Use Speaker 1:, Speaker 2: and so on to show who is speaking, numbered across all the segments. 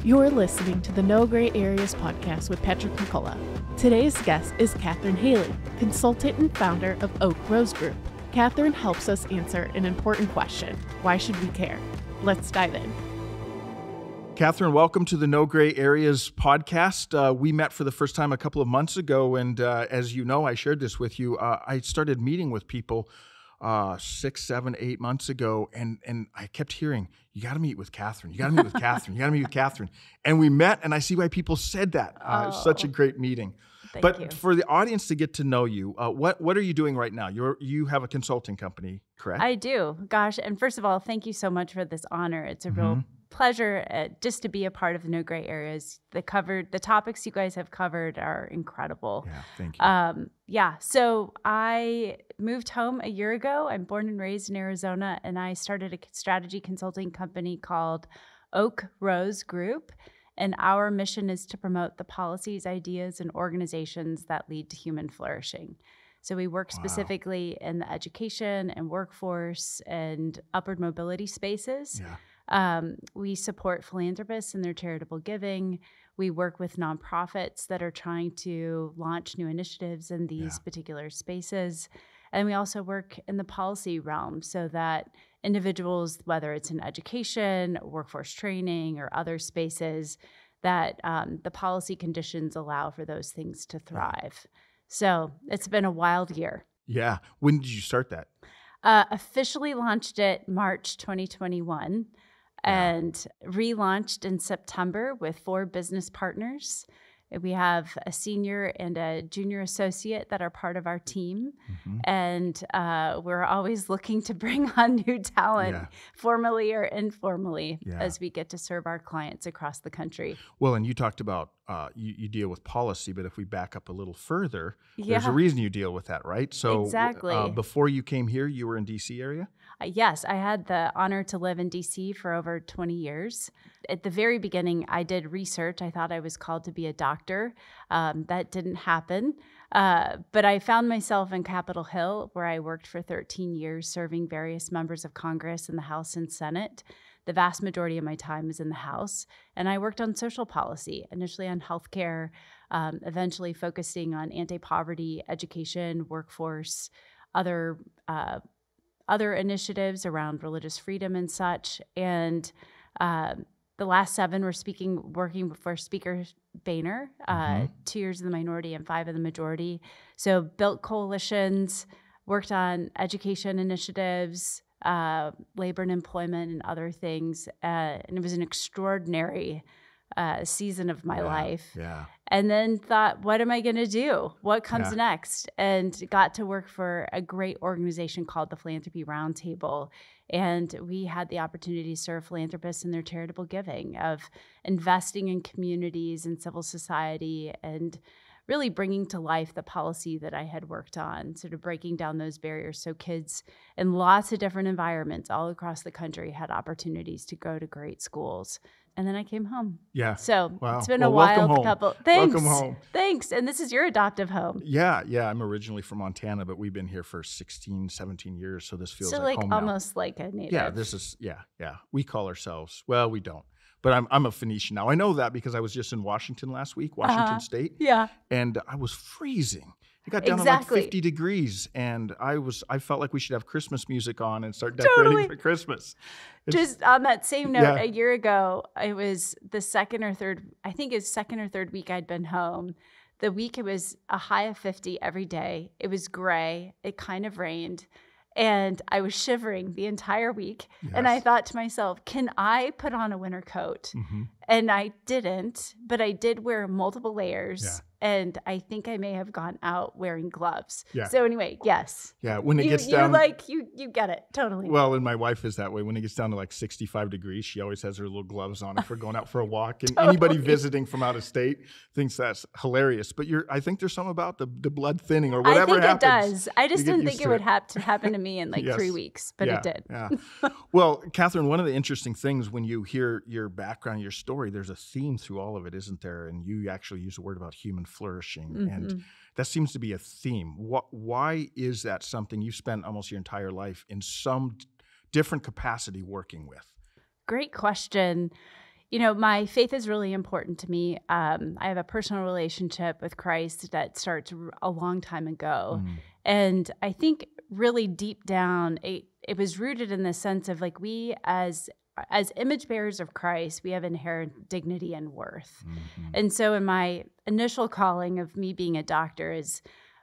Speaker 1: You're listening to the No Gray Areas podcast with Patrick McCullough. Today's guest is Katherine Haley, consultant and founder of Oak Rose Group. Katherine helps us answer an important question: why should we care? Let's dive in.
Speaker 2: Katherine, welcome to the No Gray Areas podcast. We met for the first time a couple of months ago, and as you know, I shared this with you. I started meeting with people 6, 7, 8 months ago, and I kept hearing, you got to meet with Katherine. You got to meet with Katherine. You got to meet with Katherine. And we met, and I see why people said that. It was such a great meeting.
Speaker 1: Thank you.
Speaker 2: For the audience to get to know you, what are you doing right now? You have a consulting company, correct?
Speaker 3: I do. Gosh, and first of all, thank you so much for this honor. It's a real pleasure just to be a part of the No Gray Areas. The topics you guys have covered are incredible.
Speaker 2: Yeah, thank you.
Speaker 3: So I moved home a year ago. I'm born and raised in Arizona, and I started a strategy consulting company called Oak Rose Group. And our mission is to promote the policies, ideas, and organizations that lead to human flourishing. So we work specifically in the education and workforce and upward mobility spaces.
Speaker 2: Yeah.
Speaker 3: We support philanthropists in their charitable giving. We work with nonprofits that are trying to launch new initiatives in these particular spaces. And we also work in the policy realm so that individuals, whether it's in education, workforce training, or other spaces, that the policy conditions allow for those things to thrive. So it's been a wild year.
Speaker 2: Yeah. When did you start that?
Speaker 3: Officially launched it March 2021 and relaunched in September with 4 business partners. We have a senior and a junior associate that are part of our team. And we're always looking to bring on new talent, formally or informally, as we get to serve our clients across the country.
Speaker 2: Well, and you talked about you deal with policy, but if we back up a little further, there's a reason you deal with that, right? So
Speaker 3: exactly.
Speaker 2: Before you came here, you were in D.C. area?
Speaker 3: Yes, I had the honor to live in D.C. for over 20 years. At the very beginning, I did research. I thought I was called to be a doctor. That didn't happen. But I found myself in Capitol Hill, where I worked for 13 years, serving various members of Congress in the House and Senate. The vast majority of my time is in the House. And I worked on social policy, initially on healthcare, eventually focusing on anti-poverty, education, workforce, other initiatives around religious freedom and such. And the last 7 were working for Speaker Boehner, 2 years in the minority and 5 in the majority. So built coalitions, worked on education initiatives, labor and employment and other things. And it was an extraordinary season of my life.
Speaker 2: Yeah.
Speaker 3: And then thought, what am I going to do? What comes next? And got to work for a great organization called the Philanthropy Roundtable. And we had the opportunity to serve philanthropists in their charitable giving, of investing in communities and civil society, and really bringing to life the policy that I had worked on, sort of breaking down those barriers so kids in lots of different environments all across the country had opportunities to go to great schools. And then I came home.
Speaker 2: Yeah.
Speaker 3: So
Speaker 2: wow.
Speaker 3: It's been a wild
Speaker 2: home.
Speaker 3: couple. Thanks.
Speaker 2: Welcome home.
Speaker 3: Thanks. And this is your adoptive home.
Speaker 2: Yeah. I'm originally from Montana, but we've been here for 16, 17 years. So this feels like home
Speaker 3: almost
Speaker 2: now.
Speaker 3: like a native.
Speaker 2: Yeah, this is, we call ourselves, well, we don't. But I'm a Phoenician now. I know that because I was just in Washington last week, Washington State.
Speaker 3: Yeah.
Speaker 2: And I was freezing. It got down to like 50 degrees, and I felt like we should have Christmas music on and start decorating for Christmas.
Speaker 3: Just on that same note, a year ago, it was the second or third week I'd been home. The week it was a high of 50 every day. It was gray. It kind of rained. And I was shivering the entire week. Yes. And I thought to myself, can I put on a winter coat? And I didn't, but I did wear multiple layers. Yeah. And I think I may have gone out wearing gloves. Yeah. So anyway, yes.
Speaker 2: Yeah, when it gets down.
Speaker 3: You get it, totally.
Speaker 2: Well, and my wife is that way. When it gets down to like 65 degrees, she always has her little gloves on if we're going out for a walk. And anybody visiting from out of state thinks that's hilarious. But I think there's something about the blood thinning or whatever happens.
Speaker 3: I think it does. I just didn't think it would have to happen to me in 3 weeks, but it did.
Speaker 2: Yeah. Well, Katherine, one of the interesting things when you hear your background, your story, there's a theme through all of it, isn't there? And you actually use the word about human flourishing. And that seems to be a theme. Why is that something you've spent almost your entire life in some different capacity working with?
Speaker 3: Great question. my faith is really important to me. I have a personal relationship with Christ that starts a long time ago. And I think really deep down, it was rooted in the sense of like we as image bearers of Christ, we have inherent dignity and worth. And so in my initial calling of me being a doctor is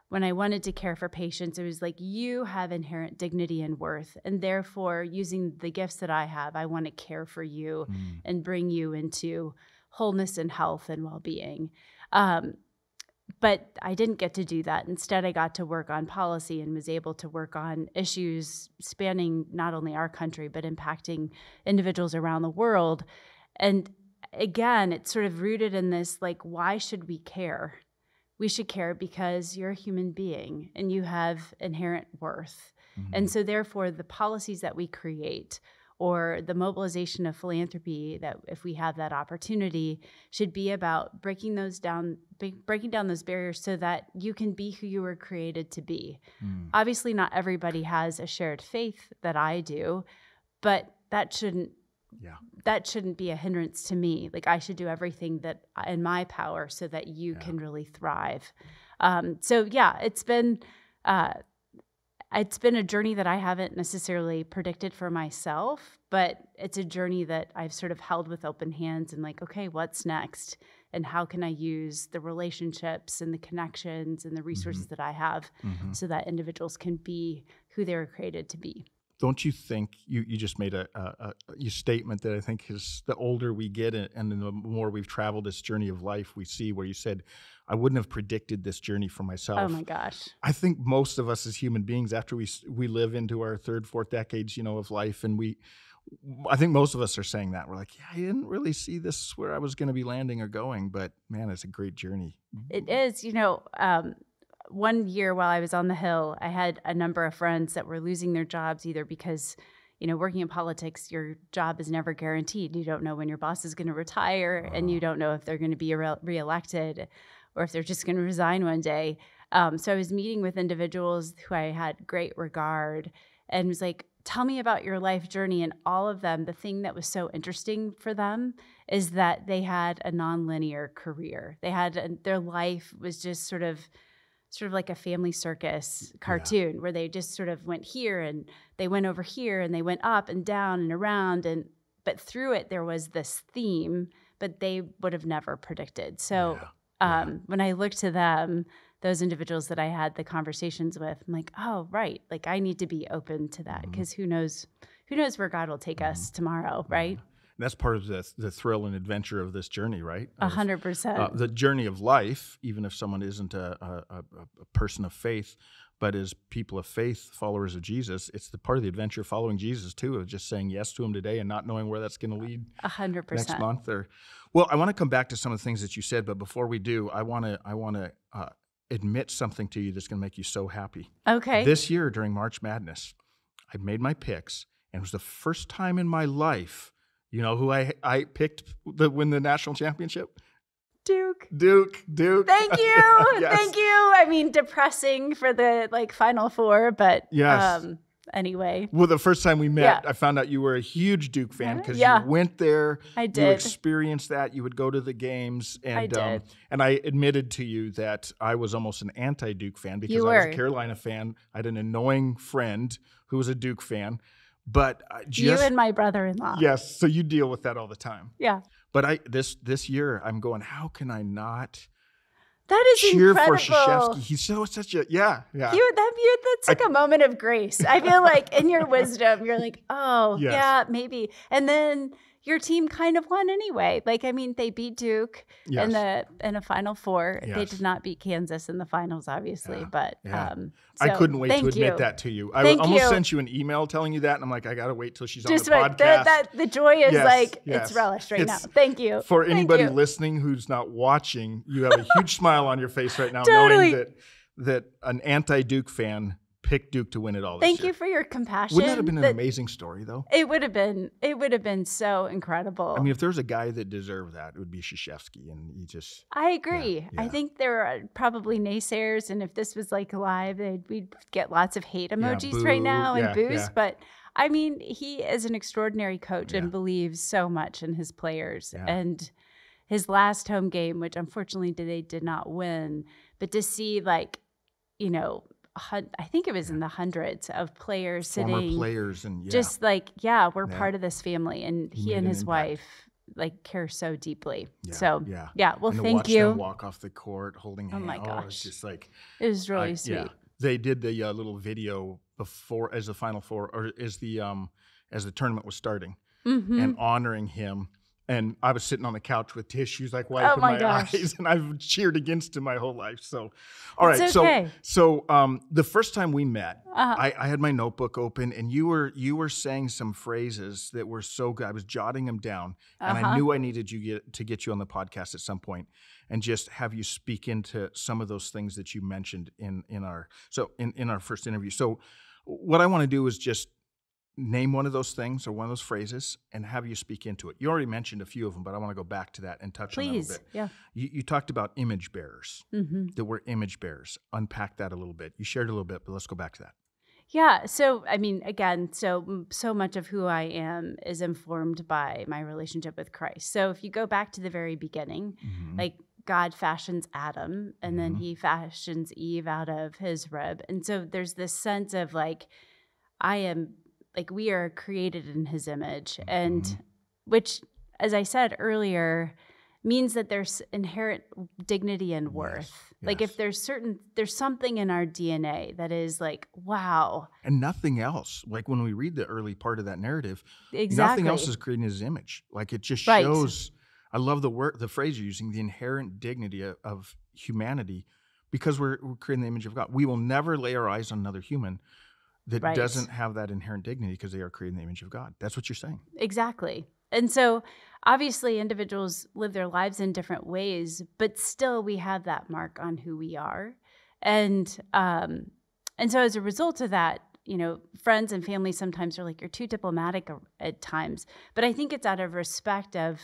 Speaker 3: when I wanted to care for patients, it was like, you have inherent dignity and worth. And therefore, using the gifts that I have, I want to care for you and bring you into wholeness and health and well-being. But I didn't get to do that. Instead, I got to work on policy and was able to work on issues spanning not only our country, but impacting individuals around the world. And again, it's sort of rooted in this, like, why should we care? We should care because you're a human being and you have inherent worth. And so therefore, the policies that we create or the mobilization of philanthropy, that if we have that opportunity, should be about breaking down those barriers so that you can be who you were created to be. Obviously, not everybody has a shared faith that I do, but that shouldn't be a hindrance to me. Like, I should do everything that in my power so that you can really thrive. It's been a journey that I haven't necessarily predicted for myself, but it's a journey that I've sort of held with open hands and like, okay, what's next? And how can I use the relationships and the connections and the resources that I have so that individuals can be who they were created to be?
Speaker 2: Don't you think you just made a statement that I think is, the older we get and the more we've traveled this journey of life, we see where you said, I wouldn't have predicted this journey for myself.
Speaker 3: Oh my gosh.
Speaker 2: I think most of us as human beings, after we live into our third, fourth decades, of life, and I think most of us are saying that. We're like, I didn't really see this where I was going to be landing or going, but man, it's a great journey.
Speaker 3: It is, one year while I was on the Hill, I had a number of friends that were losing their jobs either because, working in politics, your job is never guaranteed. You don't know when your boss is going to retire, and you don't know if they're going to be reelected or if they're just going to resign one day. So I was meeting with individuals who I had great regard and was like, tell me about your life journey. And all of them, the thing that was so interesting for them is that they had a nonlinear career. Their life was just sort of like a family circus cartoon where they just sort of went here and they went over here and they went up and down and around. But through it, there was this theme, but they would have never predicted. So when I look to them, those individuals that I had the conversations with, I'm like, oh, right. Like, I need to be open to that because who knows where God will take us tomorrow, right?
Speaker 2: And that's part of the thrill and adventure of this journey, right?
Speaker 3: 100%.
Speaker 2: The journey of life, even if someone isn't a person of faith, but as people of faith, followers of Jesus, it's the part of the adventure following Jesus too, of just saying yes to him today and not knowing where that's going to lead
Speaker 3: 100%.
Speaker 2: Next month. Well, I want to come back to some of the things that you said, but before we do, I want to admit something to you that's going to make you so happy.
Speaker 3: Okay.
Speaker 2: This year during March Madness, I made my picks, and it was the first time in my life. You know who I picked to win the national championship? Duke.
Speaker 3: Thank you.
Speaker 2: Yes.
Speaker 3: Thank you. I mean, depressing for the Final Four, but
Speaker 2: yes.
Speaker 3: Anyway.
Speaker 2: Well, the first time we met, I found out you were a huge Duke fan because you went there.
Speaker 3: I did.
Speaker 2: You experienced that. You would go to the games. And,
Speaker 3: I did.
Speaker 2: And I admitted to you that I was almost an anti-Duke fan because I was a Carolina fan. I had an annoying friend who was a Duke fan. But
Speaker 3: you and my brother-in-law.
Speaker 2: Yes, so you deal with that all the time.
Speaker 3: Yeah.
Speaker 2: But this year, I'm going, how can I not
Speaker 3: that is
Speaker 2: cheer
Speaker 3: incredible.
Speaker 2: for Krzyzewski? He's such a,
Speaker 3: that took a moment of grace. I feel like in your wisdom, you're like, oh, yeah, maybe. And then your team kind of won anyway. They beat Duke in a Final Four.
Speaker 2: Yes.
Speaker 3: They did not beat Kansas in the finals, obviously. But
Speaker 2: I couldn't wait to admit that to you. I almost sent you an email telling you that, and I'm like, I got to wait till she's on the podcast.
Speaker 3: The joy is it's relished right now. Thank you.
Speaker 2: For anybody listening who's not watching, you have a huge smile on your face right now,
Speaker 3: totally.
Speaker 2: knowing that an anti-Duke fan picked Duke to win it all this
Speaker 3: Thank
Speaker 2: year.
Speaker 3: you for your compassion.
Speaker 2: Wouldn't that have been an amazing story, though?
Speaker 3: It would have been. It would have been so incredible.
Speaker 2: I mean, if there's a guy that deserved that, it would be Krzyzewski, and he just...
Speaker 3: I agree.
Speaker 2: Yeah.
Speaker 3: I think there are probably naysayers, and if this was like live, we'd get lots of hate emojis right now and boos. But I mean, he is an extraordinary coach and believes so much in his players.
Speaker 2: Yeah.
Speaker 3: And his last home game, which unfortunately they did not win, but to see I think it was in the hundreds of players
Speaker 2: Former
Speaker 3: sitting,
Speaker 2: players, and
Speaker 3: just we're part of this family, and he and his wife care so deeply. Well,
Speaker 2: and
Speaker 3: thank
Speaker 2: watch
Speaker 3: you.
Speaker 2: Them walk off the court holding hands.
Speaker 3: Oh my gosh,
Speaker 2: it's just like
Speaker 3: it was really sweet.
Speaker 2: Yeah. They did the little video before, as the Final Four, or as the tournament was starting, and honoring him. And I was sitting on the couch with tissues, wiping my eyes, and I've cheered against him my whole life. So, all right.
Speaker 3: Okay.
Speaker 2: So the first time we met, I had my notebook open, and you were saying some phrases that were so good. I was jotting them down, and I knew I needed to get you on the podcast at some point, and just have you speak into some of those things that you mentioned in our first interview. So, what I want to do is just name one of those things or one of those phrases and have you speak into it. You already mentioned a few of them, but I want to go back to that and touch on that a little bit.
Speaker 3: Yeah.
Speaker 2: You talked about image bearers, that we're image bearers. Unpack that a little bit. You shared a little bit, but let's go back to that.
Speaker 3: Yeah. So, I mean, again, so much of who I am is informed by my relationship with Christ. So if you go back to the very beginning, God fashions Adam, and then he fashions Eve out of his rib. And so there's this sense of we are created in his image, and which, as I said earlier, means that there's inherent dignity and worth.
Speaker 2: Yes.
Speaker 3: If there's something in our DNA that is wow.
Speaker 2: And nothing else. When we read the early part of that narrative,
Speaker 3: exactly.
Speaker 2: Nothing else is created in his image. It just shows, I love the phrase you're using, the inherent dignity of humanity, because we're created in the image of God. We will never lay our eyes on another human that doesn't have that inherent dignity, because they are created in the image of God. That's what you're saying. Exactly.
Speaker 3: And so obviously individuals live their lives in different ways, but still we have that mark on who we are. And so as a result of that, friends and family sometimes are you're too diplomatic at times. But I think it's out of respect of,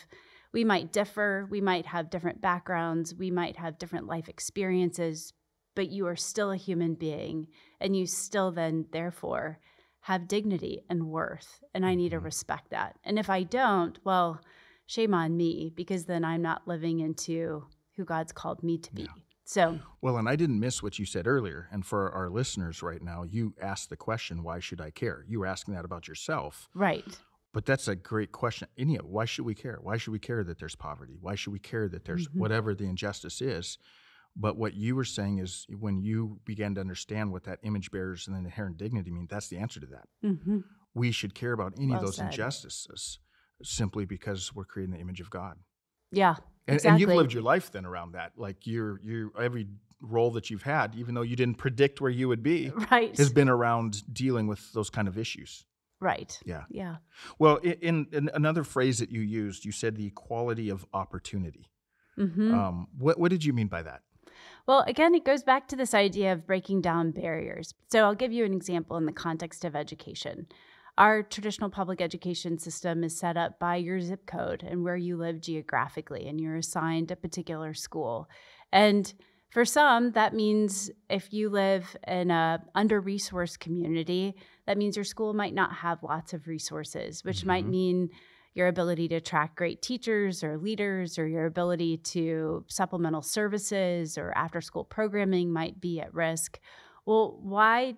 Speaker 3: we might differ, we might have different backgrounds, we might have different life experiences, but you are still a human being, and you still then, therefore, have dignity and worth, and I need to respect that. And if I don't, well, shame on me, because then I'm not living into who God's called me to be. Yeah. So,
Speaker 2: well, and I didn't miss what you said earlier, and for our listeners right now, you asked the question, why should I care? You were asking that about yourself.
Speaker 3: Right.
Speaker 2: But that's a great question. Anya, why should we care? Why should we care that there's poverty? Why should we care that there's whatever the injustice is? But what you were saying is, when you began to understand what that image bearers and the inherent dignity mean, that's the answer to that. We should care about any of those injustices simply because we're created in the image of God.
Speaker 3: Yeah,
Speaker 2: exactly. And you've lived your life then around that. You're every role that you've had, even though you didn't predict where you would be, has been around dealing with those kind of issues.
Speaker 3: Right.
Speaker 2: Yeah.
Speaker 3: Yeah.
Speaker 2: Well, in another phrase that you used, you said the equality of opportunity. What did you mean by that?
Speaker 3: Well, again, it goes back to this idea of breaking down barriers. So I'll give you an example in the context of education. Our traditional public education system is set up by your zip code and where you live geographically, and you're assigned a particular school. And for some, that means if you live in a under-resourced community, that means your school might not have lots of resources, which might mean your ability to attract great teachers or leaders, or your ability to supplemental services or after-school programming might be at risk. Well, why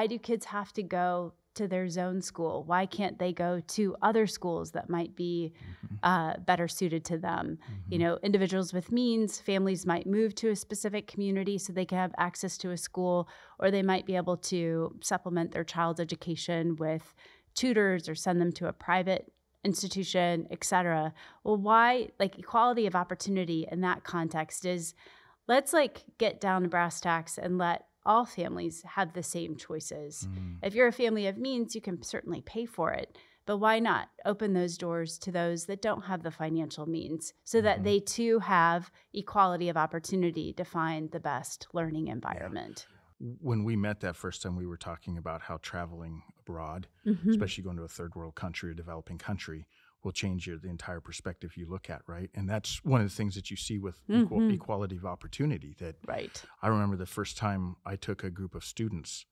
Speaker 3: do kids have to go to their zone school? Why can't they go to other schools that might be better suited to them? Individuals with means, families might move to a specific community so they can have access to a school, or they might be able to supplement their child's education with tutors or send them to a private institution, et cetera. Well, why, equality of opportunity in that context is, let's get down to brass tacks and let all families have the same choices. If you're a family of means, you can certainly pay for it, but why not open those doors to those that don't have the financial means, so that they too have equality of opportunity to find the best learning environment?
Speaker 2: when we met that first time, we were talking about how traveling abroad,
Speaker 3: Mm-hmm.
Speaker 2: especially going to a third world country or developing country, will change the entire perspective you look at, right? And that's one of the things that you see with equality of opportunity. That
Speaker 3: Right.
Speaker 2: I remember the first time I took a group of students,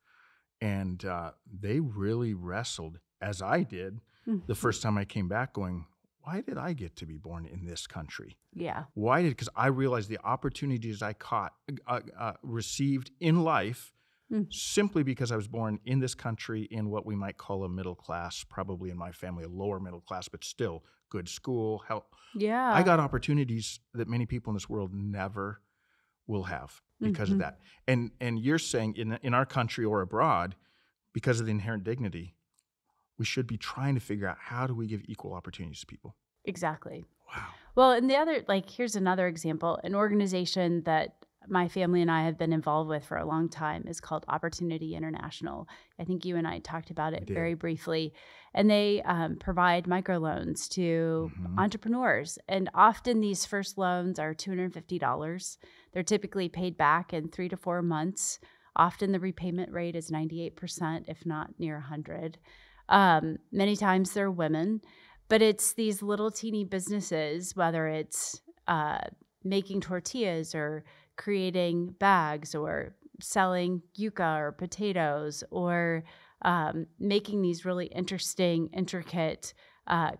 Speaker 2: and they really wrestled, as I did, the first time I came back, going, why did I get to be born in this country?
Speaker 3: Yeah.
Speaker 2: Why did? Because I realized the opportunities I received in life simply because I was born in this country in what we might call a middle class, probably in my family, a lower middle class, but still good school, health.
Speaker 3: Yeah.
Speaker 2: I got opportunities that many people in this world never will have because of that. And you're saying in our country or abroad, because of the inherent dignity, we should be trying to figure out how do we give equal opportunities to people.
Speaker 3: Exactly.
Speaker 2: Wow.
Speaker 3: Well, and the other, here's another example. An organization that my family and I have been involved with for a long time is called Opportunity International. I think you and I talked about it very briefly. And they provide microloans to entrepreneurs. And often these first loans are $250. They're typically paid back in 3 to 4 months. Often the repayment rate is 98%, if not near 100. Many times they're women. But it's these little teeny businesses, whether it's making tortillas or creating bags or selling yuca or potatoes or making these really interesting, intricate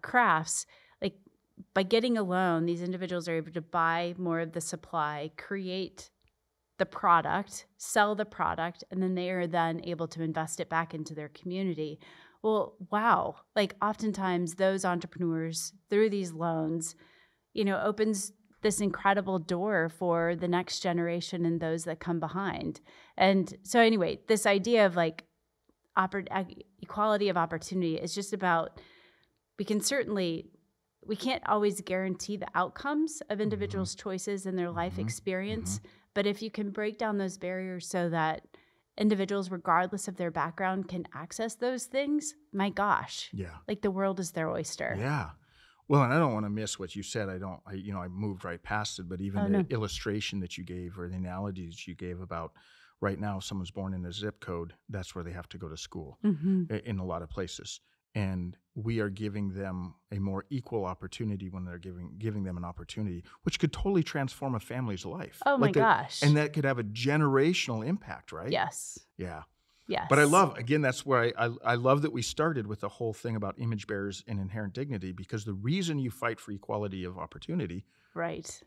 Speaker 3: crafts. Like by getting a loan, these individuals are able to buy more of the supply, create the product, sell the product, and then they are then able to invest it back into their community. Well, wow. Oftentimes those entrepreneurs through these loans, opens this incredible door for the next generation and those that come behind. And so anyway, this idea of equality of opportunity is just about, we can't always guarantee the outcomes of individuals' choices and their life experience. But if you can break down those barriers so that individuals, regardless of their background, can access those things, my gosh.
Speaker 2: Yeah.
Speaker 3: The world is their oyster.
Speaker 2: Yeah. Well, and I don't want to miss what you said. I moved right past it, but even the illustration that you gave or the analogy that you gave about right now, if someone's born in a zip code, that's where they have to go to school in a lot of places. And we are giving them a more equal opportunity when they're giving them an opportunity, which could totally transform a family's life.
Speaker 3: Oh my gosh.
Speaker 2: And that could have a generational impact, right?
Speaker 3: Yes.
Speaker 2: Yeah.
Speaker 3: Yes.
Speaker 2: But I love, again, that's where I love that we started with the whole thing about image bearers and inherent dignity, because the reason you fight for equality of opportunity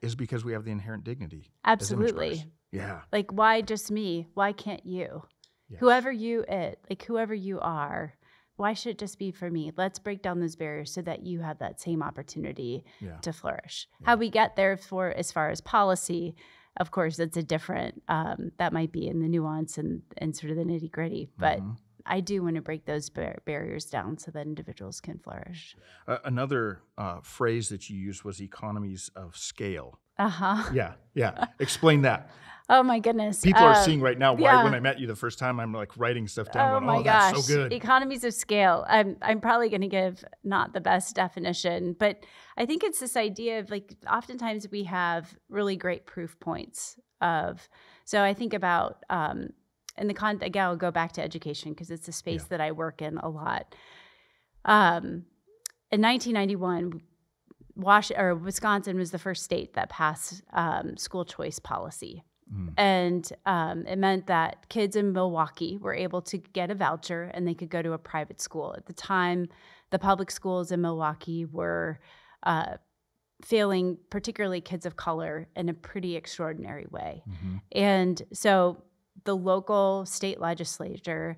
Speaker 2: is because we have the inherent dignity.
Speaker 3: Absolutely.
Speaker 2: Yeah.
Speaker 3: Why just me? Why can't you?
Speaker 2: Yes.
Speaker 3: Whoever you are, why should it just be for me? Let's break down those barriers so that you have that same opportunity to flourish. Yeah. How we get there as far as policy, of course, it's a different, that might be in the nuance and sort of the nitty gritty. But I do want to break those barriers down so that individuals can flourish.
Speaker 2: Another phrase that you used was economies of scale.
Speaker 3: Uh-huh.
Speaker 2: Yeah. Explain that.
Speaker 3: Oh my goodness.
Speaker 2: People are seeing right now why when I met you the first time, I'm writing stuff down.
Speaker 3: Oh my gosh.
Speaker 2: That's so good.
Speaker 3: Economies of scale. I'm probably going to give not the best definition, but I think it's this idea of oftentimes we have really great proof points so I think about, again, I'll go back to education because it's a space that I work in a lot. In 1991, Wisconsin was the first state that passed school choice policy. And it meant that kids in Milwaukee were able to get a voucher and they could go to a private school. At the time, the public schools in Milwaukee were failing, particularly kids of color, in a pretty extraordinary way. And so the local state legislator,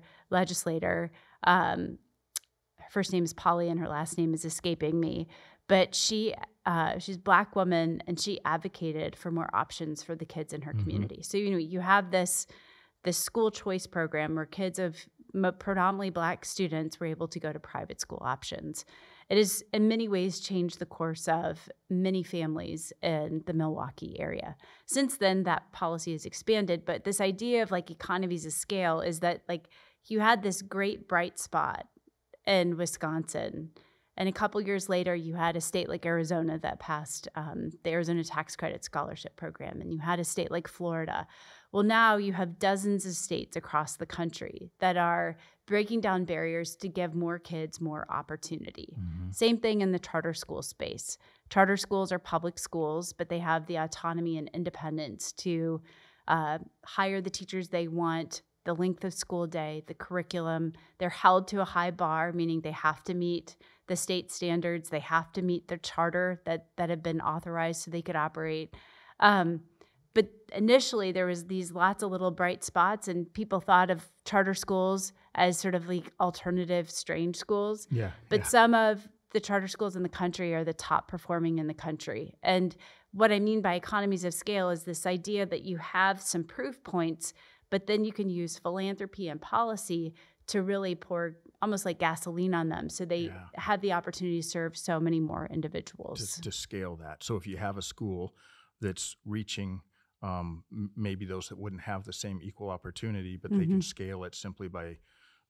Speaker 3: her first name is Polly and her last name is escaping me, but she's a Black woman, and she advocated for more options for the kids in her community. So, you have this school choice program where kids of predominantly Black students were able to go to private school options. It has, in many ways, changed the course of many families in the Milwaukee area. Since then, that policy has expanded, but this idea of economies of scale is that you had this great bright spot in Wisconsin, And a couple years later, you had a state like Arizona that passed the Arizona Tax Credit Scholarship Program, and you had a state like Florida. Well, now you have dozens of states across the country that are breaking down barriers to give more kids more opportunity.
Speaker 2: Mm-hmm.
Speaker 3: Same thing in the charter school space. Charter schools are public schools, but they have the autonomy and independence to hire the teachers they want, the length of school day, the curriculum. They're held to a high bar, meaning they have to meet the state standards. They have to meet the charter that have been authorized so they could operate. But initially, there was these lots of little bright spots, and people thought of charter schools as sort of like alternative strange schools.
Speaker 2: Yeah.
Speaker 3: But some of the charter schools in the country are the top performing in the country. And what I mean by economies of scale is this idea that you have some proof points, but then you can use philanthropy and policy to really pour almost like gasoline on them. So they have the opportunity to serve so many more individuals.
Speaker 2: To scale that. So if you have a school that's reaching maybe those that wouldn't have the same equal opportunity, but they can scale it simply by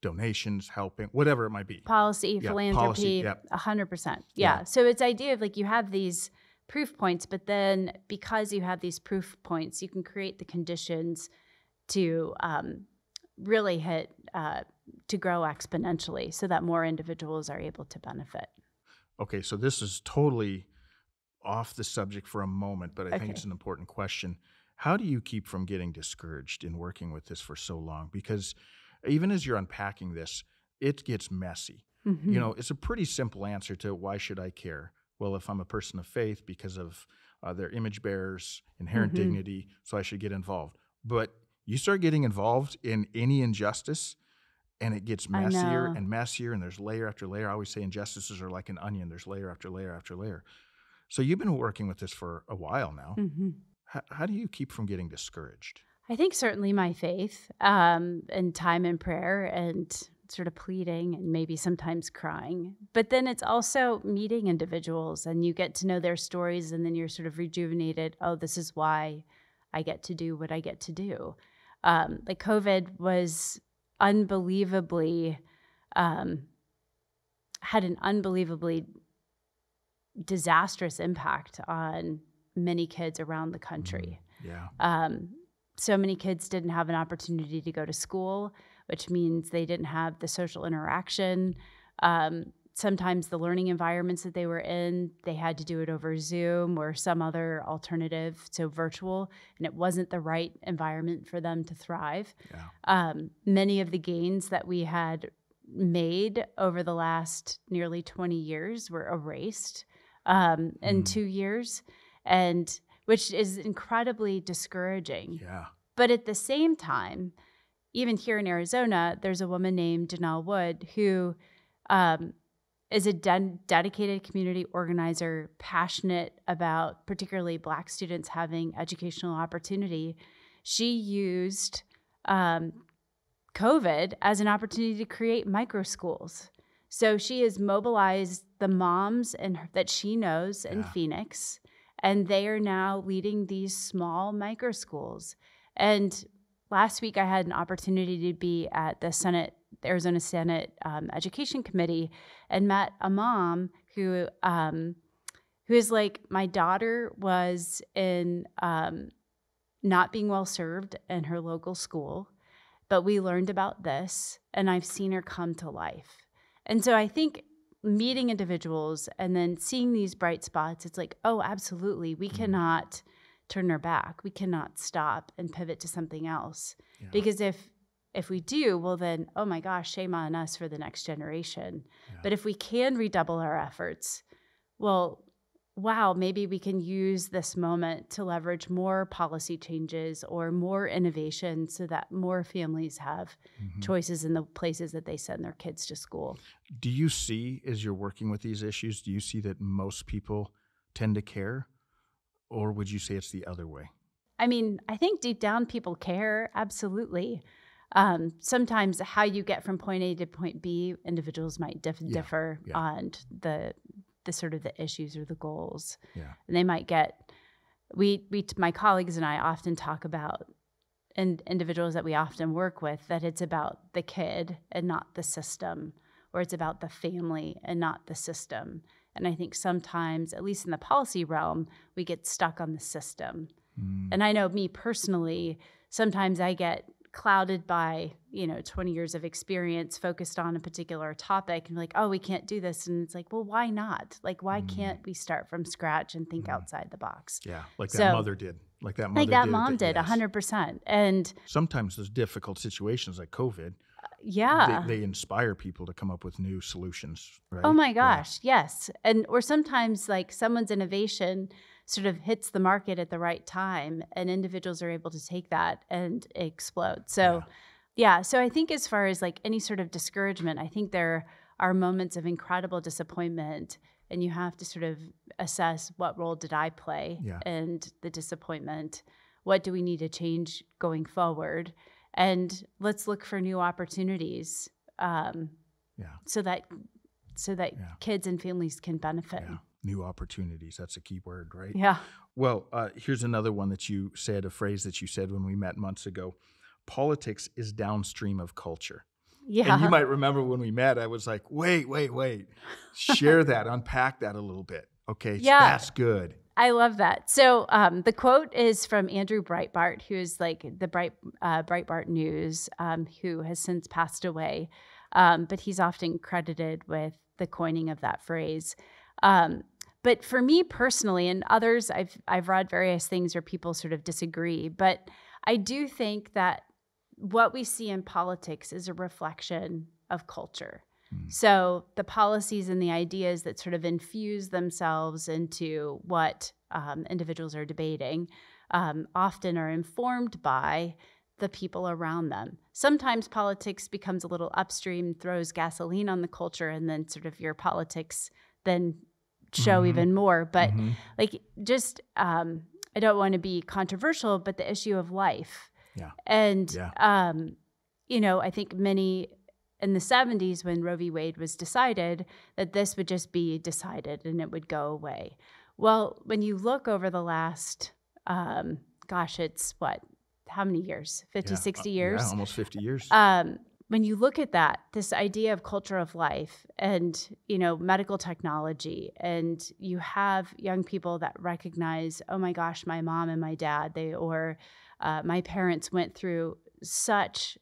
Speaker 2: donations, helping, whatever it might be.
Speaker 3: Policy, philanthropy, 100%. Yeah. So it's idea of like you have these proof points, but then because you have these proof points, you can create the conditions to really hit, to grow exponentially so that more individuals are able to benefit.
Speaker 2: Okay, so this is totally off the subject for a moment, but I think it's an important question. How do you keep from getting discouraged in working with this for so long? Because even as you're unpacking this, it gets messy.
Speaker 3: Mm-hmm.
Speaker 2: You know, it's a pretty simple answer to why should I care? Well, if I'm a person of faith because of their image bearers, inherent dignity, so I should get involved. But you start getting involved in any injustice, and it gets messier and messier, and there's layer after layer. I always say injustices are like an onion. There's layer after layer after layer. So you've been working with this for a while now.
Speaker 3: Mm-hmm.
Speaker 2: How do you keep from getting discouraged?
Speaker 3: I think certainly my faith and time in prayer and sort of pleading and maybe sometimes crying. But then it's also meeting individuals, and you get to know their stories, and then you're sort of rejuvenated. Oh, this is why I get to do what I get to do. Like COVID was unbelievably, had an unbelievably disastrous impact on many kids around the country. So many kids didn't have an opportunity to go to school, which means they didn't have the social interaction. Sometimes the learning environments that they were in, they had to do it over Zoom or some other alternative, so virtual, and it wasn't the right environment for them to thrive. Many of the gains that we had made over the last nearly 20 years were erased in 2 years, and which is incredibly discouraging. But at the same time, even here in Arizona, there's a woman named Janelle Wood who is a dedicated community organizer, passionate about particularly Black students having educational opportunity. She used COVID as an opportunity to create micro schools. So she has mobilized the moms that she knows in Phoenix, and they are now leading these small micro schools. And last week I had an opportunity to be at the Arizona Senate Education Committee and met a mom who is like, my daughter was in not being well served in her local school, but we learned about this and I've seen her come to life. And so I think meeting individuals and then seeing these bright spots, it's like, oh, absolutely. We cannot turn our back. We cannot stop and pivot to something else. Because if we do, well then, oh my gosh, shame on us for the next generation. But if we can redouble our efforts, well, wow, maybe we can use this moment to leverage more policy changes or more innovation so that more families have choices in the places that they send their kids to school.
Speaker 2: Do you see, as you're working with these issues, do you see that most people tend to care? Or would you say it's the other way?
Speaker 3: I mean, I think deep down people care, absolutely. Sometimes how you get from point A to point B, individuals might differ on the sort of the issues or the goals. And they might get, my colleagues and I often talk about, and individuals that we often work with, that it's about the kid and not the system or it's about the family and not the system. And I think sometimes, at least in the policy realm, we get stuck on the system. And I know me personally, sometimes I get clouded by, 20 years of experience focused on a particular topic and like, oh, we can't do this. And it's like, well, why not? Like, why can't we start from scratch and think outside the box?
Speaker 2: Yeah, like that mother did. Like that mother
Speaker 3: like that
Speaker 2: did.
Speaker 3: mom did, 100%. And
Speaker 2: sometimes those difficult situations like COVID, they inspire people to come up with new solutions, right?
Speaker 3: Oh my gosh, yes. Or sometimes like someone's innovation sort of hits the market at the right time and individuals are able to take that and explode. So so I think as far as like any sort of discouragement, I think there are moments of incredible disappointment and you have to sort of assess what role did I play and the disappointment. What do we need to change going forward? And let's look for new opportunities so that kids and families can benefit.
Speaker 2: Yeah. New opportunities. That's a key word, right?
Speaker 3: Yeah.
Speaker 2: Well, here's another one that you said, a phrase that you said when we met months ago. Politics is downstream of culture.
Speaker 3: Yeah.
Speaker 2: And you might remember when we met, I was like, wait. Share that, unpack that a little bit. Okay, that's good.
Speaker 3: I love that. So the quote is from Andrew Breitbart, who is like the Breitbart News, who has since passed away. But he's often credited with the coining of that phrase. But for me personally, and others, I've read various things where people sort of disagree, but I do think that what we see in politics is a reflection of culture. So the policies and the ideas that sort of infuse themselves into what individuals are debating often are informed by the people around them. Sometimes politics becomes a little upstream, throws gasoline on the culture, and then sort of your politics then show even more. But like just, I don't want to be controversial, but the issue of life.
Speaker 2: Yeah.
Speaker 3: And, I think many in the 70s when Roe v. Wade was decided, that this would just be decided and it would go away. Well, when you look over the last, it's what, how many years? 50, 60 years?
Speaker 2: Yeah, almost 50 years.
Speaker 3: When you look at that, this idea of culture of life and, medical technology, and you have young people that recognize, oh my gosh, my mom and my dad, my parents went through such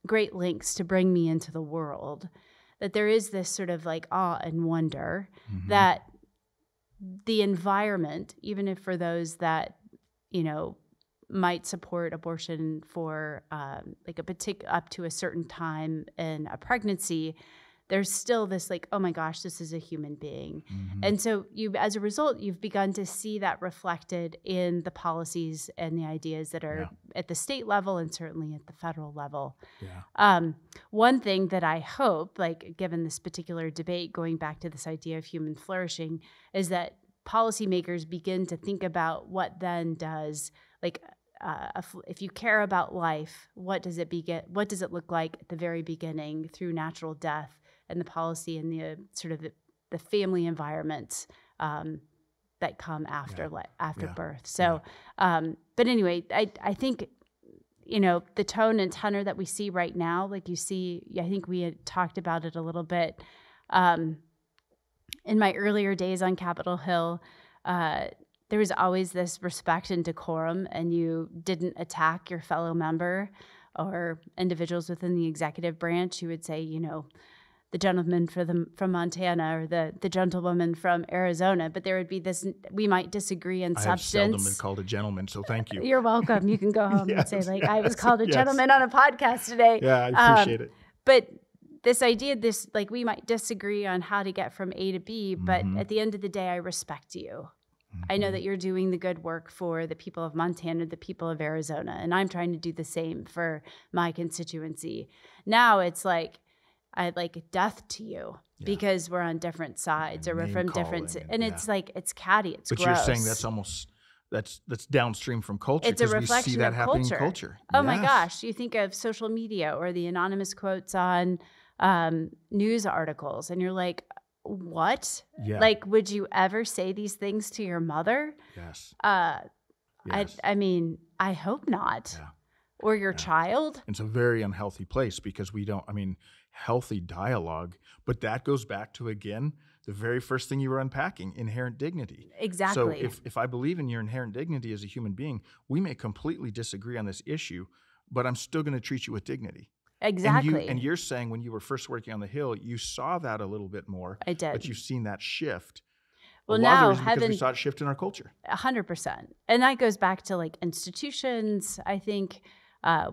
Speaker 3: great lengths to bring me into the world, that there is this sort of like awe and wonder that the environment, even if for those that, might support abortion for like up to a certain time in a pregnancy, there's still this like, oh my gosh, this is a human being. And so as a result, you've begun to see that reflected in the policies and the ideas that are at the state level and certainly at the federal level. One thing that I hope, like given this particular debate, going back to this idea of human flourishing, is that policymakers begin to think about what then does, like, if you care about life, what does it look like at the very beginning through natural death and the policy and the sort of the family environments that come after birth. So, but anyway, I think, the tone and tenor that we see right now, like you see, I think we had talked about it a little bit in my earlier days on Capitol Hill. There was always this respect and decorum, and you didn't attack your fellow member or individuals within the executive branch. You would say, the gentleman from Montana or the gentlewoman from Arizona, but there would be this, we might disagree in substance.
Speaker 2: I have seldom been called a gentleman, so thank you.
Speaker 3: You're welcome. You can go home and say, like, I was called a gentleman on a podcast today.
Speaker 2: Yeah, I appreciate it.
Speaker 3: But this idea, like, we might disagree on how to get from A to B, but at the end of the day, I respect you. I know that you're doing the good work for the people of Montana, the people of Arizona, and I'm trying to do the same for my constituency. Now it's like, I'd like death to you because we're on different sides or we're from different, and it's like, it's catty, it's gross.
Speaker 2: But you're saying that's almost, that's downstream from culture.
Speaker 3: It's a reflection
Speaker 2: we see that
Speaker 3: of
Speaker 2: happening in culture.
Speaker 3: Oh my gosh, you think of social media or the anonymous quotes on news articles, and you're like, what?
Speaker 2: Yeah.
Speaker 3: Like, would you ever say these things to your mother?
Speaker 2: Yes.
Speaker 3: Yes. I mean, I hope not.
Speaker 2: Yeah.
Speaker 3: Or your child.
Speaker 2: It's a very unhealthy place because healthy dialogue. But that goes back to, again, the very first thing you were unpacking, inherent dignity.
Speaker 3: Exactly.
Speaker 2: So if I believe in your inherent dignity as a human being, we may completely disagree on this issue, but I'm still going to treat you with dignity.
Speaker 3: Exactly.
Speaker 2: And you're saying when you were first working on the Hill, you saw that a little bit more.
Speaker 3: I did.
Speaker 2: But you've seen that shift.
Speaker 3: Well,
Speaker 2: a lot
Speaker 3: now
Speaker 2: of the reason because we saw it shift in our culture.
Speaker 3: 100%. And that goes back to like institutions, I think,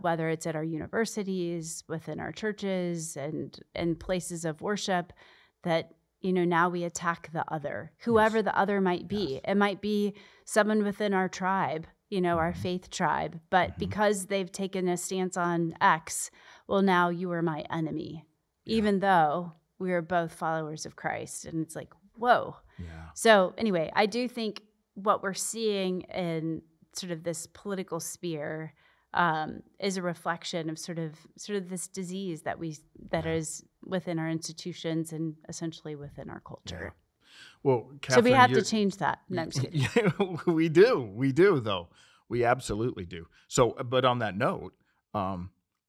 Speaker 3: whether it's at our universities, within our churches, and places of worship, that, now we attack the other, whoever the other might be. It might be someone within our tribe, our faith tribe, but because they've taken a stance on X, well, now you are my enemy, even though we are both followers of Christ. And it's like, whoa.
Speaker 2: Yeah.
Speaker 3: So anyway, I do think what we're seeing in sort of this political sphere is a reflection of sort of this disease that is within our institutions and essentially within our culture.
Speaker 2: Yeah. Well, Katherine,
Speaker 3: so we have to change that. No, I'm just kidding.
Speaker 2: Yeah, we do though. We absolutely do. So, but on that note,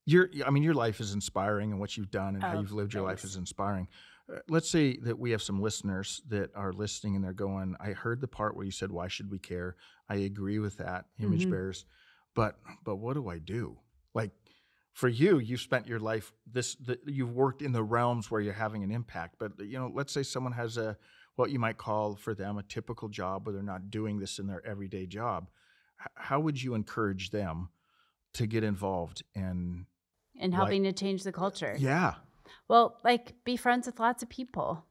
Speaker 2: your life is inspiring, and what you've done and how you've lived your life is inspiring. Let's say that we have some listeners that are listening and they're going, I heard the part where you said, why should we care? I agree with that, image bearers. But what do I do? Like, for you, you've spent your life, you've worked in the realms where you're having an impact. But, let's say someone has what you might call for them a typical job, where they're not doing this in their everyday job. How would you encourage them to get involved in
Speaker 3: helping to change the culture?
Speaker 2: Yeah.
Speaker 3: Well, be friends with lots of people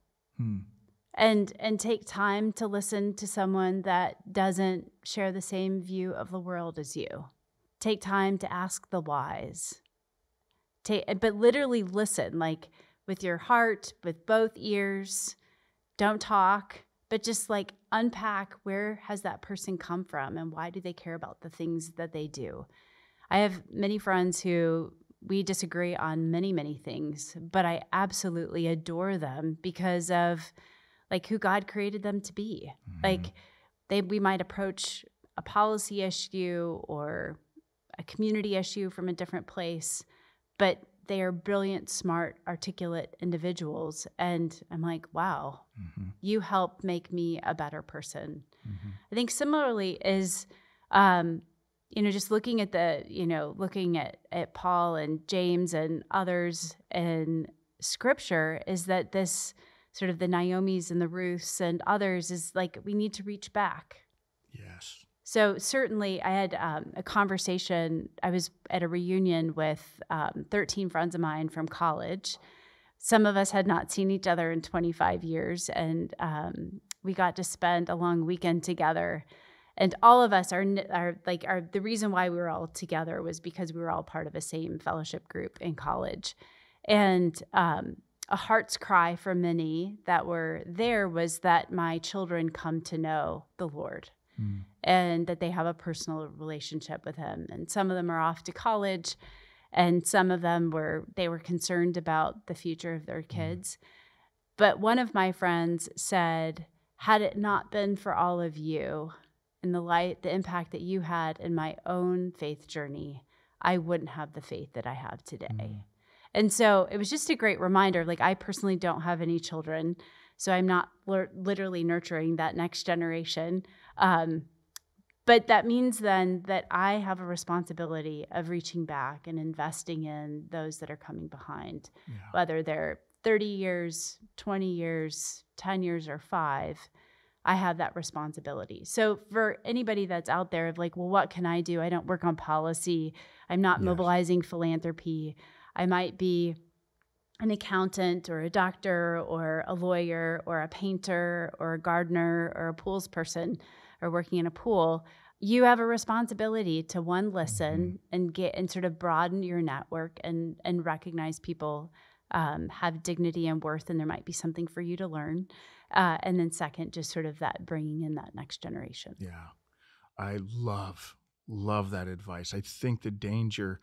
Speaker 3: and take time to listen to someone that doesn't share the same view of the world as you. Take time to ask the whys. But literally listen, with your heart, with both ears. Don't talk, but just unpack, where has that person come from and why do they care about the things that they do? I have many friends who we disagree on many, many things, but I absolutely adore them because of who God created them to be. We might approach a policy issue or a community issue from a different place, but they are brilliant, smart, articulate individuals. And I'm like, wow, you help make me a better person. I think similarly is, just looking at looking at Paul and James and others in Scripture, is that this sort of the Naomis and the Ruths and others is we need to reach back.
Speaker 2: Yes.
Speaker 3: So certainly I had a conversation. I was at a reunion with 13 friends of mine from college. Some of us had not seen each other in 25 years, and we got to spend a long weekend together. And all of us are the reason why we were all together was because we were all part of the same fellowship group in college. And a heart's cry for many that were there was that my children come to know the Lord and that they have a personal relationship with him. And some of them are off to college, and some of them were concerned about the future of their kids. But one of my friends said, had it not been for all of you and the impact that you had in my own faith journey, I wouldn't have the faith that I have today. And so it was just a great reminder. I personally don't have any children, so I'm not literally nurturing that next generation. But that means then that I have a responsibility of reaching back and investing in those that are coming behind, whether they're 30 years, 20 years, 10 years, or 5. I have that responsibility. So for anybody that's out there of well, what can I do? I don't work on policy. I'm not mobilizing philanthropy. I might be an accountant or a doctor or a lawyer or a painter or a gardener or a pools person or working in a pool. You have a responsibility to listen and get and sort of broaden your network and recognize people have dignity and worth, and there might be something for you to learn. And then second, just sort of that bringing in that next generation.
Speaker 2: Yeah. I love that advice. I think the danger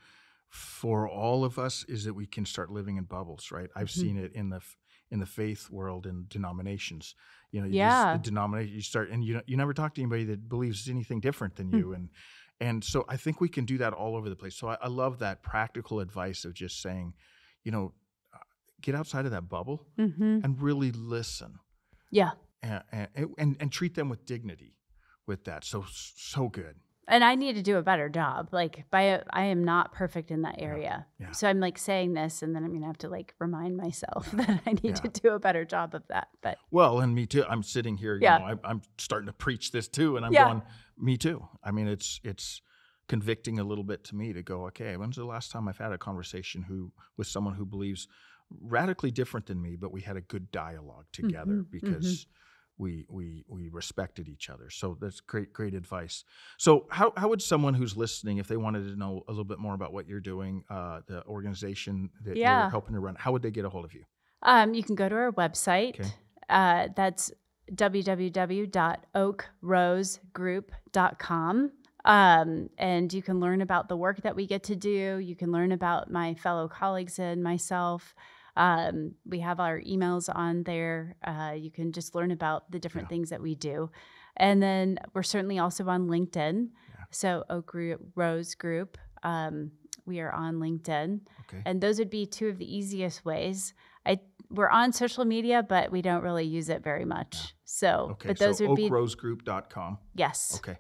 Speaker 2: for all of us is that we can start living in bubbles, right? I've seen it in the faith world and denominations. You start, and you never talk to anybody that believes anything different than you. And so I think we can do that all over the place. So I love that practical advice of just saying, get outside of that bubble
Speaker 3: Mm-hmm.
Speaker 2: and really listen
Speaker 3: Yeah.
Speaker 2: and treat them with dignity with that. So good.
Speaker 3: And I need to do a better job. Like I am not perfect in that area.
Speaker 2: Yeah.
Speaker 3: So I'm like saying this, and then I'm going to have to like remind myself that I need to do a better job of that. But
Speaker 2: well, and me too. I'm sitting here, you know, I'm starting to preach this too. And I'm going, me too. I mean, it's convicting a little bit to me to go, okay, when's the last time I've had a conversation with someone who believes radically different than me, but we had a good dialogue together because we respected each other. So that's great advice. So how would someone who's listening, if they wanted to know a little bit more about what you're doing, the organization that you're helping to run, how would they get a hold of you?
Speaker 3: You can go to our website.
Speaker 2: Okay.
Speaker 3: That's www.oakrosegroup.com. And you can learn about the work that we get to do. You can learn about my fellow colleagues and myself. We have our emails on there. You can just learn about the different things that we do. And then we're certainly also on LinkedIn. Yeah. So Oak Rose Group, we are on LinkedIn. Okay. And those would be two of the easiest ways. We're on social media, but we don't really use it very much. Yeah. So, but those would be
Speaker 2: oakrosegroup.com.
Speaker 3: Yes.
Speaker 2: Okay,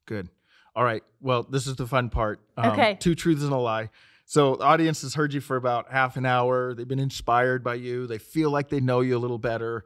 Speaker 2: good. All right. Well, this is the fun part.
Speaker 3: Okay.
Speaker 2: 2 truths and a lie. So the audience has heard you for about half an hour. They've been inspired by you. They feel like they know you a little better.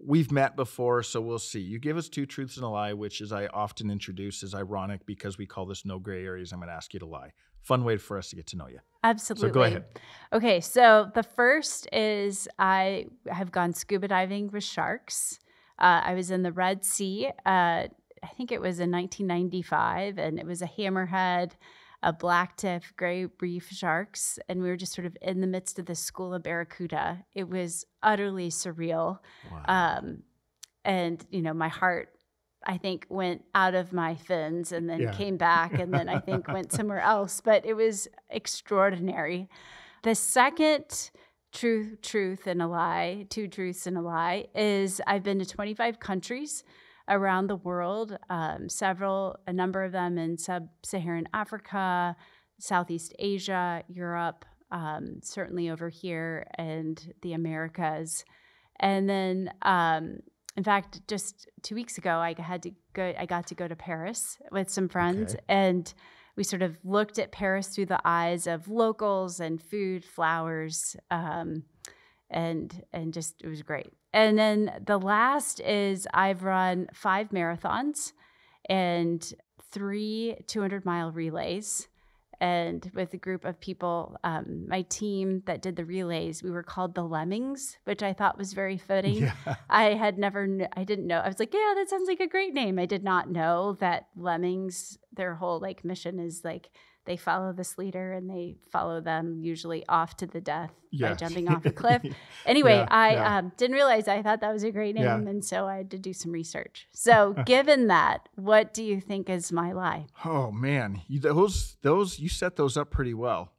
Speaker 2: We've met before, so we'll see. You give us 2 truths and a lie, which, as I often introduce, is ironic because we call this no gray areas. I'm going to ask you to lie. Fun way for us to get to know you.
Speaker 3: Absolutely.
Speaker 2: So go ahead.
Speaker 3: Okay, so the first is I have gone scuba diving with sharks. I was in the Red Sea. I think it was in 1995, and it was a hammerhead, a blacktip, gray reef sharks, and we were just sort of in the midst of this school of barracuda. It was utterly surreal. Wow. And, you know, my heart, I think, went out of my fins and then came back and then I think went somewhere else, but it was extraordinary. The second truth and a lie, 2 truths and a lie, is I've been to 25 countries around the world, a number of them in sub-Saharan Africa, Southeast Asia, Europe, certainly over here, and the Americas. And then, in fact, just 2 weeks ago, I got to go to Paris with some friends, and we sort of looked at Paris through the eyes of locals and food, flowers, and just it was great. And then the last is I've run 5 marathons and 3 200-mile relays. And with a group of people, my team that did the relays, we were called the Lemmings, which I thought was very fitting. Yeah. I didn't know. I was like, yeah, that sounds like a great name. I did not know that Lemmings, their whole like mission is like they follow this leader and they follow them usually off to the death by jumping off a cliff. Anyway, I didn't realize I thought that was a great name. And so I had to do some research. So given that, what do you think is my lie?
Speaker 2: Oh man, those you set those up pretty well.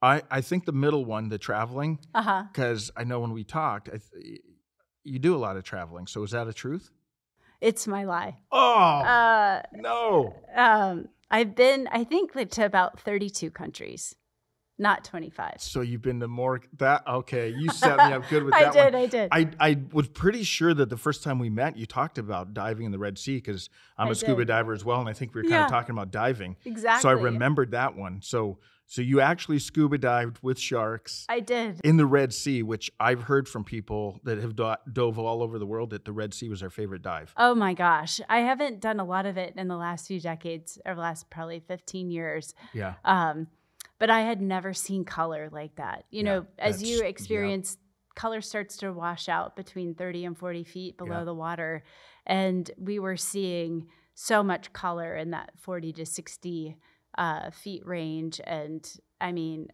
Speaker 2: I think the middle one, the traveling, because I know when we talked, you do a lot of traveling. So is that a truth?
Speaker 3: It's my lie.
Speaker 2: Oh, no.
Speaker 3: I've been, I think, to about 32 countries, not 25.
Speaker 2: So you've been to more you set me up good with that one.
Speaker 3: I did.
Speaker 2: I was pretty sure that the first time we met, you talked about diving in the Red Sea because I'm a scuba diver as well. And I think we were kind of talking about diving.
Speaker 3: Exactly.
Speaker 2: So I remembered that one. So you actually scuba dived with sharks.
Speaker 3: I did.
Speaker 2: In the Red Sea, which I've heard from people that have dove all over the world that the Red Sea was their favorite dive.
Speaker 3: Oh my gosh. I haven't done a lot of it in the last few decades, or last probably 15 years.
Speaker 2: Yeah.
Speaker 3: But I had never seen color like that. You know, as you experience, color starts to wash out between 30 and 40 feet below the water. And we were seeing so much color in that 40 to 60 feet range. And I mean,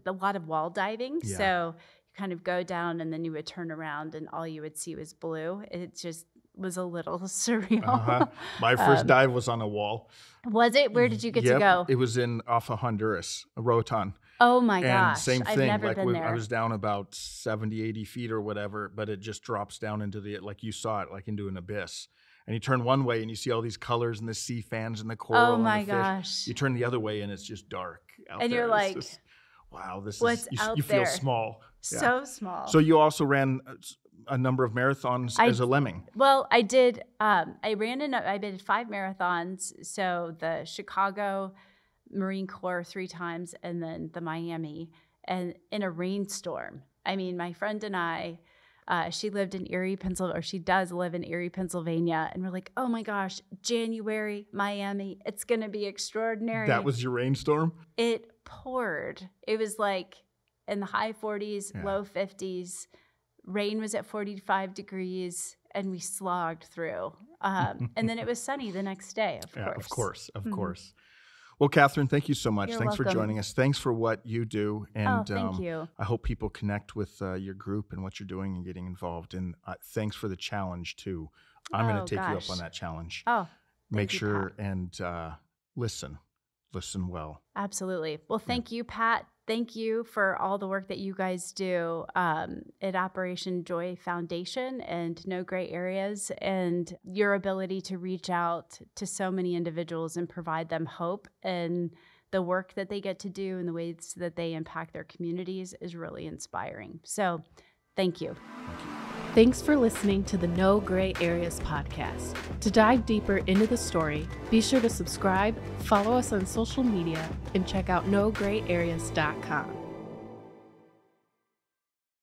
Speaker 3: a lot of wall diving. Yeah. So you kind of go down and then you would turn around and all you would see was blue. It just was a little surreal.
Speaker 2: My first dive was on a wall.
Speaker 3: Was it? Where did you get to go?
Speaker 2: It was off of Honduras, Roatan.
Speaker 3: Oh my gosh.
Speaker 2: And same thing.
Speaker 3: I've never been there.
Speaker 2: I was down about 70, 80 feet or whatever, but it just drops down into like you saw it, like into an abyss. And you turn one way and you see all these colors and the sea fans and the coral and the fish.
Speaker 3: Gosh.
Speaker 2: You turn the other way and it's just dark out
Speaker 3: and
Speaker 2: there.
Speaker 3: you're like,
Speaker 2: wow,
Speaker 3: what's out
Speaker 2: you
Speaker 3: there?
Speaker 2: feel small.
Speaker 3: So small.
Speaker 2: So you also ran a number of marathons as a lemming.
Speaker 3: Well, I did. I did 5 marathons. So the Chicago Marine Corps 3 times, and then the Miami, and in a rainstorm. I mean, my friend and I, she lived in Erie, Pennsylvania, or she does live in Erie, Pennsylvania. And we're like, oh my gosh, January, Miami, it's going to be extraordinary.
Speaker 2: That was your rainstorm?
Speaker 3: It poured. It was like in the high 40s, low 50s. Rain was at 45 degrees, and we slogged through. And then it was sunny the next day, of course.
Speaker 2: Of course. Well, Katherine, thank you so much.
Speaker 3: You're
Speaker 2: Thanks
Speaker 3: welcome.
Speaker 2: for joining us. Thanks for what you do. And
Speaker 3: thank you.
Speaker 2: I hope people connect with your group and what you're doing and getting involved. And thanks for the challenge, too. I'm going to take you up on that challenge. Make sure and listen well.
Speaker 3: Absolutely. Well, thank you, Pat. Thank you for all the work that you guys do at Operation Joy Foundation and No Gray Areas, and your ability to reach out to so many individuals and provide them hope, and the work that they get to do and the ways that they impact their communities is really inspiring. So thank you.
Speaker 1: Thanks for listening to the No Gray Areas podcast. To dive deeper into the story, be sure to subscribe, follow us on social media, and check out nograyAreas.com.